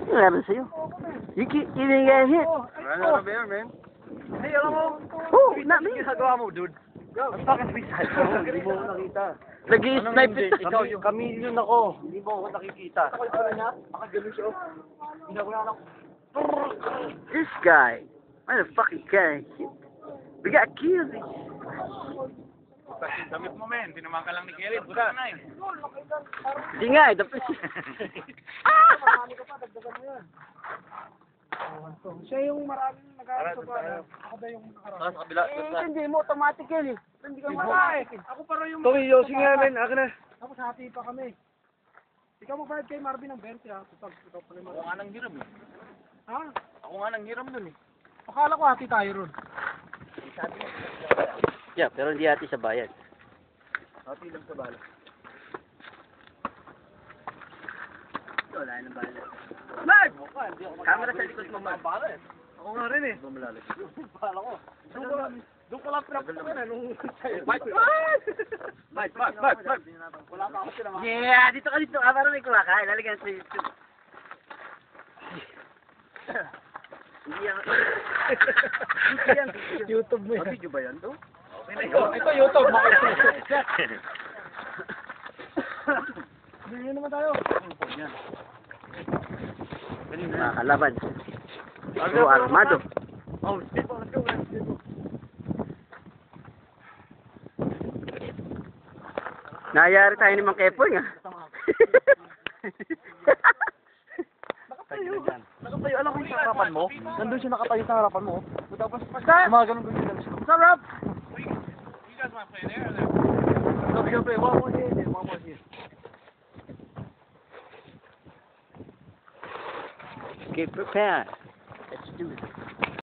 What happened to you? You didn't get hit. Ran out of air, man. Hey, alam mo? Oh, not me. Ginagawa mo, dude. Ang fucking suicide mo. Hindi mo ako nakita. Nag-i-snipe it. Ikaw yung chameleon ako. Hindi mo ako nakikita. Ako yung pala niya. Nakaganon siya. Ginagawa ako. This guy. What a fucking guy. We got killed. Damit mo, men. Tinaman ka lang ni Kelly. Buta na eh. Hindi nga eh. Dapat Siya yung maraming nag-aaral sa bala. Ako ba yung nakaroon? Sa kabila. hindi mo automatic yan eh. Hindi ka wala eh. Ako para yung... Toki, yosi nga men. Akin na. Tapos hati pa kami. Ikaw mag-5 kay Marvin ng 20 ha. Ikaw pala Ako nga nang hiram eh. Ha? Ako nga nang hiram dun eh. Akala ko hati tayo ron. Yeah, pero hindi ati sa bayan. Hati lang sa bala. Wala nang bayan. Marv! Camera sa likod mo, Marv. Ako nga rin eh. Bumalalim. Bala ko. Doon ko lang pinapakain na nung... Bite! Wala pa ako sila mga... Yeah, dito ka dito. Para may kumakain. Lalagyan sa YouTube. Hindi yan. Hindi yan. YouTube mo yan. Video ba yan to? Ito YouTube. Bigyan naman tayo. Mga kalaban. So, armado. Oh, let's go. Nayari tayo ni Mang Kepoy nga. Nakatayo, alam ko yung sa harapan mo. Nandun siya nakatayo sa harapan mo. Tapos, gumaganon ko siya. Sarap! You guys want to play there or there? No, we're gonna play one more here, then one more here. Get prepared. Let's do it.